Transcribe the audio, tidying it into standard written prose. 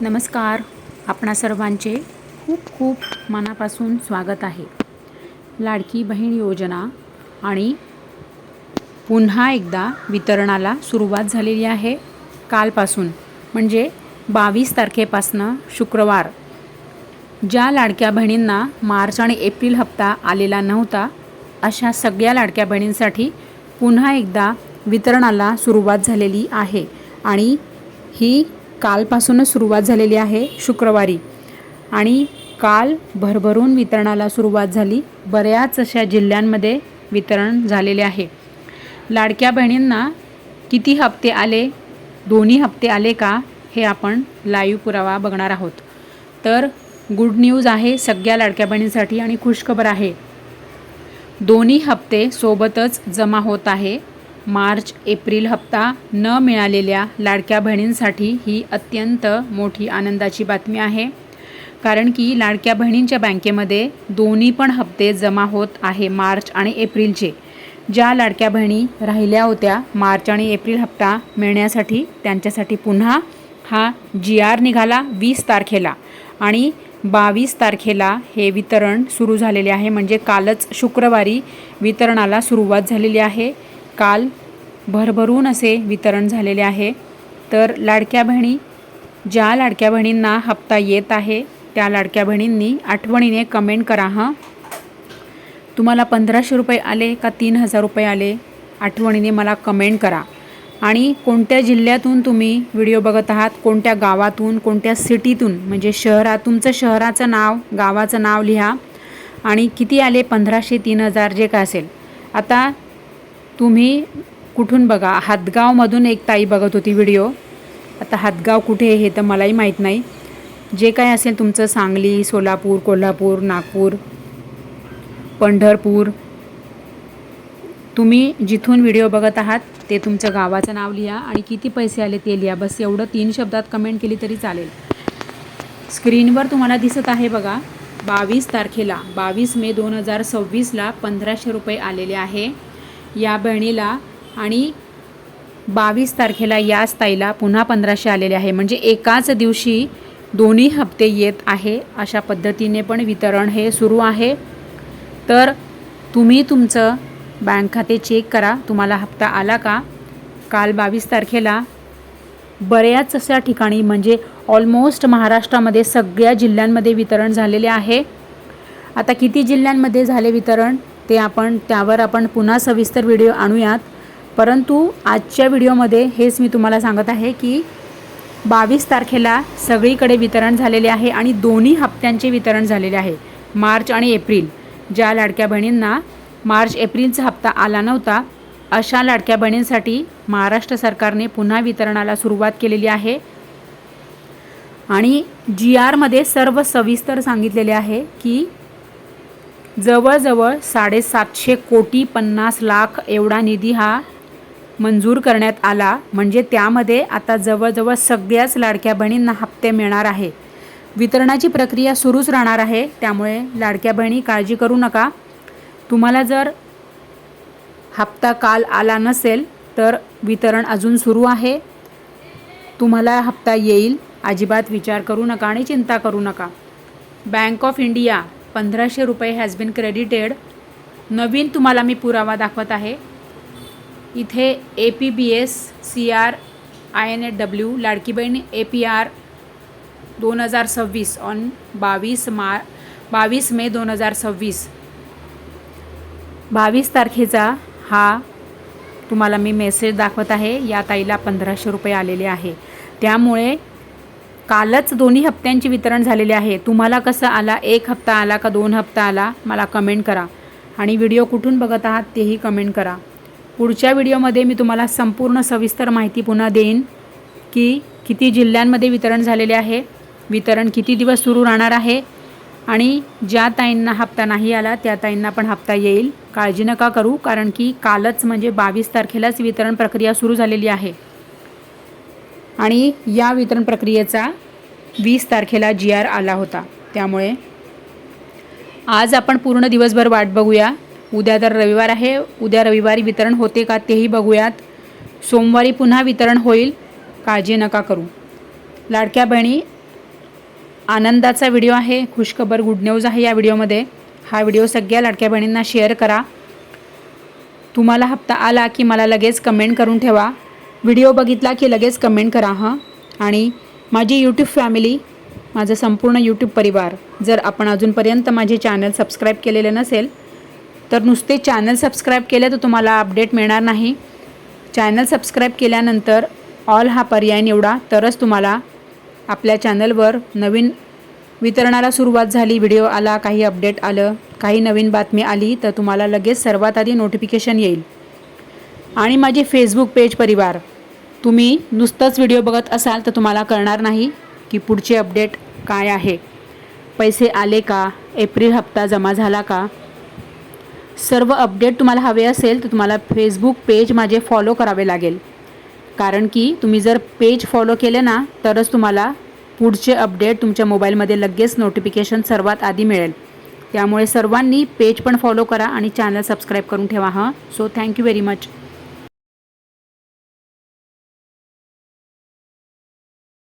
नमस्कार. आपणा सर्वांचे खूप खूप मनापासून स्वागत आहे. लाडकी बहीण योजना आणि पुन्हा एकदा वितरणाला सुरुवात झालेली आहे. कालपासून म्हणजे 22 तारखेपासून शुक्रवार ज्या लाडक्या बहिणींना मार्च आणि एप्रिल हप्ता आलेला नव्हता अशा सगळ्या लाडक्या बहिणींसाठी पुन्हा एकदा वितरणाला सुरुवात झालेली आहे आणि ही कालपासूनच सुरुवात झालेली आहे शुक्रवारी. आणि काल भरभरून वितरणाला सुरुवात झाली. बऱ्याच अशा जिल्ह्यांमध्ये वितरण झालेले आहे. लाडक्या बहिणींना किती हप्ते आले, दोन्ही हप्ते आले का, हे आपण लाईव्ह पुरावा बघणार आहोत. तर गुड न्यूज आहे सगळ्या लाडक्या बहिणींसाठी आणि खुशखबर आहे. दोन्ही हप्ते सोबतच जमा होत आहे. मार्च एप्रिल हप्ता न मिळालेल्या लाडक्या बहिणींसाठी ही अत्यंत मोठी आनंदाची बातमी आहे. कारण की लाडक्या बहिणींच्या बँकेमध्ये दोन्ही पण हप्ते जमा होत आहे मार्च आणि एप्रिलचे. ज्या लाडक्या बहिणी राहिल्या होत्या मार्च आणि एप्रिल हप्ता मिळण्यासाठी त्यांच्यासाठी पुन्हा हा GR निघाला 20 तारखेला आणि 22 तारखेला हे वितरण सुरू झालेले आहे. म्हणजे कालच शुक्रवारी वितरणाला सुरुवात झालेली आहे. काल भरभरून असे वितरण झालेले आहे. तर लाडक्या बहिणी, ज्या लाडक्या बहिणींना हप्ता येत आहे त्या लाडक्या बहिणींनी आठवणीने कमेंट करा. तुम्हाला 1500 रुपये आले का 3000 रुपये आले, आठवणीने मला कमेंट करा. आणि कोणत्या जिल्ह्यातून तुम्ही व्हिडिओ बघत आहात, कोणत्या गावातून, कोणत्या सिटीतून, म्हणजे शहरात तुमचं शहराचं नाव, गावाचं नाव लिहा. आणि किती आले, 1500 3000 जे काय असेल. आता तुम्ही कुठून बघा, हातगावमधून एक ताई बघत होती व्हिडिओ. आता हातगाव कुठे आहे हे तर मलाही माहीत नाही. जे काय असेल तुमचं सांगली, सोलापूर, कोल्हापूर, नागपूर, पंढरपूर, तुम्ही जिथून व्हिडिओ बघत आहात ते तुमचं गावाचं नाव लिहा आणि किती पैसे आले ते लिहा. बस एवढं 3 शब्दात कमेंट केली तरी चालेल. स्क्रीनवर तुम्हाला दिसत आहे बघा, 22 तारखेला 22 मे 2026ला 1500 रुपये आलेले आहे या बहिणीला. आणि 22 तारखेला याच ताईला पुन्हा 1500 आलेले आहे. म्हणजे एकाच दिवशी दोन्ही हप्ते येत आहे. अशा पद्धतीने पण वितरण हे सुरू आहे. तर तुम्ही तुमचं बँक खाते चेक करा, तुम्हाला हप्ता आला का. काल 22 तारखेला बऱ्याच अशा ठिकाणी म्हणजे ऑलमोस्ट महाराष्ट्रामध्ये सगळ्या जिल्ह्यांमध्ये वितरण झालेले आहे. आता किती जिल्ह्यांमध्ये झाले वितरण ते त्यावर आपण पुन्हा सविस्तर व्हिडिओ आणूयात. परंतु आजच्या व्हिडिओमध्ये हेच मी तुम्हाला सांगत आहे की 22 तारखेला सगळीकडे वितरण झालेले आहे आणि दोन्ही हप्त्यांचे वितरण झालेले आहे, मार्च आणि एप्रिल. ज्या लाडक्या बहिणींना मार्च एप्रिलचा हप्ता आला नव्हता अशा लाडक्या बहिणींसाठी महाराष्ट्र सरकारने पुन्हा वितरणाला सुरुवात केलेली आहे. आणि GRमध्ये सर्व सविस्तर सांगितलेले आहे की जवळजवळ 750 कोटी 50 लाख एवढा निधी हा मंजूर करण्यात आला. म्हणजे त्यामध्ये आता जवळजवळ सगळ्याच लाडक्या बहिणींना हप्ते मिळणार आहे. वितरणाची प्रक्रिया सुरूच राहणार आहे. त्यामुळे लाडक्या बहिणी काळजी करू नका. तुम्हाला जर हप्ता काल आला नसेल तर वितरण अजून सुरू आहे. तुम्हाला हप्ता येईल, अजिबात विचार करू नका आणि चिंता करू नका. बँक ऑफ इंडिया 1500 रुपये हॅज बीन क्रेडिटेड. नवीन तुम्हाला मी पुरावा दाखवत आहे. इथे APBS CRINW Ladki Bahin APR 2026 on 22 मे 2026 22 तारखेचा हा तुम्हाला मी मेसेज दाखवत आहे. या ताईला 1500 रुपये आलेले आहे. त्यामुळे कालच दोन्ही हप्त्यांचे वितरण झालेले आहे. तुम्हाला कसं आला, एक हप्ता आला का 2 हप्ता आला, मला कमेंट करा. आणि व्हिडिओ कुठून बघत आहात तेही कमेंट करा. पुढच्या व्हिडिओमध्ये मी तुम्हाला संपूर्ण सविस्तर माहिती पुन्हा देईन की किती जिल्ह्यांमध्ये वितरण झालेले आहे, वितरण किती दिवस सुरू राहणार आहे आणि ज्या ताईंना हप्ता नाही आला त्या ताईंना पण हप्ता येईल. काळजी नका करू, कारण की कालच म्हणजे 22 तारखेलाच वितरण प्रक्रिया सुरू झालेली आहे. आणि या वितरण प्रक्रियेचा 20 तारखेला GR आला होता. त्यामुळे आज आपण पूर्ण दिवसभर वाट बघूया. उद्या तर रविवार आहे, उद्या रविवारी वितरण होते का तेही बघूयात. सोमवारी पुन्हा वितरण होईल, काळजी नका करू. लाडक्या बहिणी आनंदाचा व्हिडिओ आहे, खुशखबर गुड न्यूज आहे या व्हिडिओमध्ये. हा व्हिडिओ सगळ्या लाडक्या बहिणींना शेअर करा. तुम्हाला हप्ता आला की मला लगेच कमेंट करून ठेवा. व्हिडिओ बघितला की लगेच कमेंट करा हां. आणि माझी यूट्यूब फॅमिली, माझं संपूर्ण यूट्यूब परिवार, जर आपण अजूनपर्यंत माझे चॅनल सबस्क्राईब केलेले नसेल तर नुसते चॅनल सबस्क्राईब केले तर तुम्हाला अपडेट मिळणार नाही. चॅनल सबस्क्राईब केल्यानंतर ऑल हा पर्याय निवडा, तरच तुम्हाला आपल्या चॅनलवर नवीन वितरणाला सुरुवात झाली, व्हिडिओ आला, काही अपडेट आलं, काही नवीन बातमी आली तर तुम्हाला लगेच सर्वात आधी नोटिफिकेशन येईल. आणि माझे फेसबुक पेज परिवार, तुम्ही नुसतंच व्हिडिओ बघत असाल तर तुम्हाला कळणार नाही की पुढचे अपडेट काय आहे. पैसे आले का, एप्रिल हप्ता जमा झाला का, सर्व अपडेट तुम्हाला हवे असेल तर तुम्हाला फेसबुक पेज माझे फॉलो करावे लागेल. कारण की तुम्ही जर पेज फॉलो केले ना तरच तुम्हाला पुढचे अपडेट तुमच्या मोबाईलमध्ये लगेच नोटिफिकेशन सर्वात आधी मिळेल. त्यामुळे सर्वांनी पेज पण फॉलो करा आणि चॅनल सबस्क्राईब करून ठेवा हां. So thank you very much.